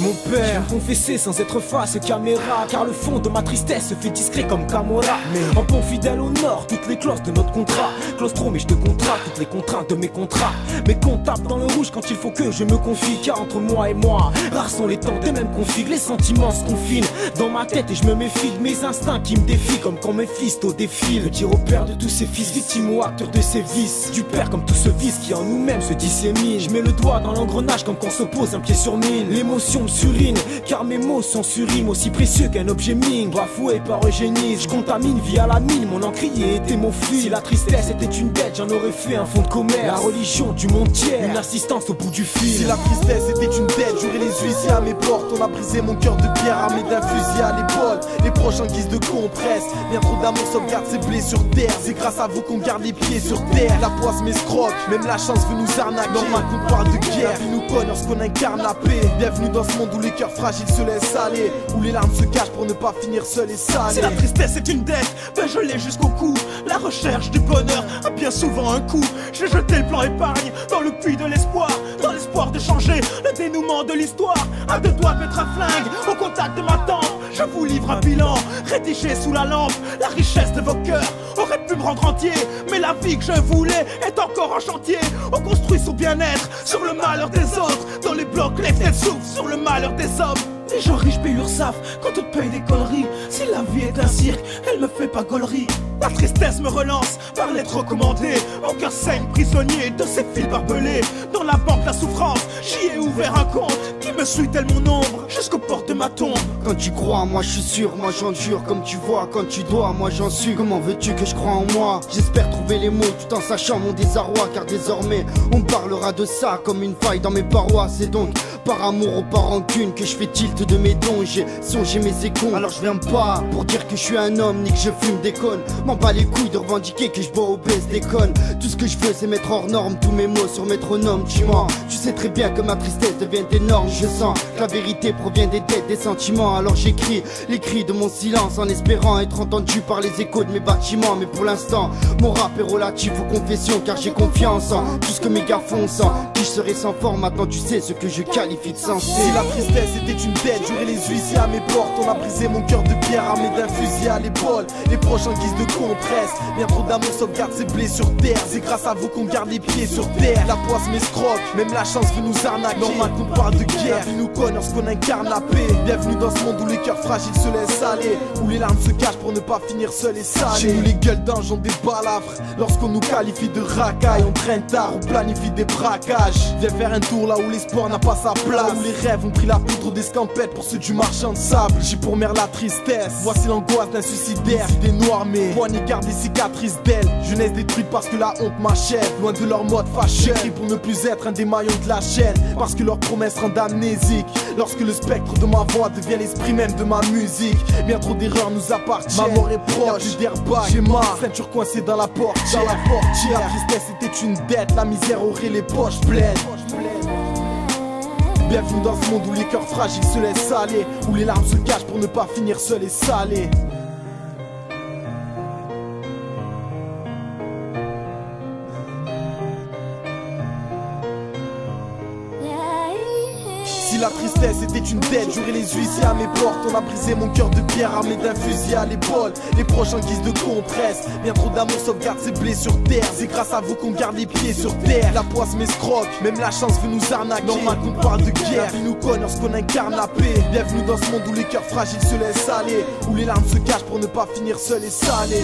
Mon père, je vais me confesser sans être face caméra, car le fond de ma tristesse se fait discret comme Camorra. Mais en bon fidèle au nord, toutes les clauses de notre contrat. Claustro, mais je te contrat, toutes les contraintes de mes contrats. Mes comptes tapent dans le rouge quand il faut que je me confie, car entre moi et moi, rares sont les temps des mêmes configs. Les sentiments se confinent dans ma tête et je me méfie de mes instincts qui me défient, comme quand Mephisto défile. Dire au père de tous ses fils, victimes ou acteurs de ses vices, du père comme tout ce vice qui en nous-mêmes se dissémine. Je mets le doigt dans l'engrenage comme quand se pose un pied sur mille. L'émotion me surine, car mes mots sont sur rime, aussi précieux qu'un objet mine. Bafoué par eugénisme, je contamine via la mine. Mon encrier était mon fil. Si la tristesse était une dette, j'en aurais fait un fonds de commerce. La religion du monde tiers, une assistance au bout du fil. Si la tristesse était une dette, j'aurais les huissiers à mes portes. On a brisé mon cœur de pierre, armé d'un fusil à l'épaule. Les proches en guise de compresse, bien trop d'amour sauvegarde ses blés sur terre. C'est grâce à vous qu'on garde les pieds sur terre. La poisse m'escroque, même la chance veut nous arnaquer. Normal qu'on parle de guerre, ils nous cognent lorsqu'on incarne la paix. Bienvenue dans ce monde où les cœurs fragiles se laissent aller, où les larmes se cachent pour ne pas finir seul et salé. Si la tristesse est une dette, ben je l'ai jusqu'au cou. La recherche du bonheur a bien souvent un coût. J'ai jeté le plan épargne dans le puits de l'espoir, dans l'espoir de changer le dénouement de l'histoire. À deux doigts de mettre un flingue au contact de ma tempe, je vous livre un bilan rédigé sous la lampe. La richesse de vos cœurs aurait pu me rendre entier, mais la vie que je voulais est encore en chantier. On construit son bien-être sur le malheur des autres. Dans les blocs, les fenêtres s'ouvrent sur le malheur des hommes. Les gens riches payent l'URSSAF quand toutes payent des conneries. Si la vie est un cirque, elle me fait pas gaulerie. La tristesse me relance par lettres recommandées. Mon cœur saigne prisonnier de ces fils barbelés. Dans la banque la souffrance, j'y ai ouvert un compte qui me suit tel mon ombre jusqu'aux portes de ma tombe. Quand tu crois, moi je suis sûr, moi j'en jure. Comme tu vois, quand tu dois, moi j'en suis. Comment veux-tu que je croie en moi? J'espère trouver les mots tout en sachant mon désarroi, car désormais on parlera de ça comme une faille dans mes parois. C'est donc par amour ou par rancune que je fais tilt de mes dons. J'ai songé mes écons, alors je viens pas pour dire que je suis un homme ni que je fume des connes. M'en bats les couilles de revendiquer que je bois au baisse des connes. Tout ce que je veux c'est mettre hors norme tous mes mots sur métronome. Tu mens, tu sais très bien que ma tristesse devient énorme. Je sens que la vérité provient des dettes, des sentiments. Alors j'écris les cris de mon silence en espérant être entendu par les échos de mes bâtiments. Mais pour l'instant mon rap est relatif aux confessions, car j'ai confiance en tout ce que mes gars font. Sans qui je serais sans forme, maintenant tu sais ce que je qualifie de sensé. Si la tristesse était une dette, j'aurais les huissiers à mes portes. On a brisé mon cœur de pierre, armé d'un fusil à l'épaule. Les proches en guise de compresse, bien trop d'amour sauvegarde ses blés sur terre. C'est grâce à vous qu'on garde les pieds sur terre. La poisse m'escroque, même la chance veut nous arnaquer. Normal qu'on parle de guerre, ils nous cognent lorsqu'on incarne la paix. Bienvenue dans ce monde où les cœurs fragiles se laissent aller, où les larmes se cachent pour ne pas finir seul et salé. Chez nous les gueules d'ange ont des balafres. Lorsqu'on nous qualifie de racailles, on traîne tard, on planifie des braquages. Viens faire un tour là où l'espoir n'a pas sa place, où les rêves ont pris la poudre d'escampette pour ceux du marchand de sable. J'ai pour mère la tristesse, voici l'angoisse d'un suicidaire. Des noirs mais poignets gardent des cicatrices d'ailes. Jeunesse détruite parce que la honte m'achève, loin de leur mode fâcheux. J'écris pour ne plus être un des maillons de la chaîne, parce que leurs promesses rendent amnésique. Lorsque le spectre de ma voix devient l'esprit même de ma musique, bien trop d'erreurs nous appartiennent. Ma mort est proche, plus d'airbag, j'ai ma ceinture coincée dans la porte, dans la portière. Si la tristesse était une dette, la misère aurait les poches pleines. Bienvenue dans ce monde où les cœurs fragiles se laissent aller, où les larmes se cachent pour ne pas finir seul et salé. Si la tristesse était une dette, j'aurais les huissiers à mes portes. On a brisé mon cœur de pierre, armé d'un fusil à l'épaule. Les proches en guise de compresse, bien trop d'amour sauvegarde ses blés sur terre. C'est grâce à vous qu'on garde les pieds sur terre. La poisse m'escroque, même la chance veut nous arnaquer. Normal qu'on parle de guerre, ils nous cognent lorsqu'on incarne la paix. Bienvenue dans ce monde où les cœurs fragiles se laissent aller, où les larmes se cachent pour ne pas finir seul et salé.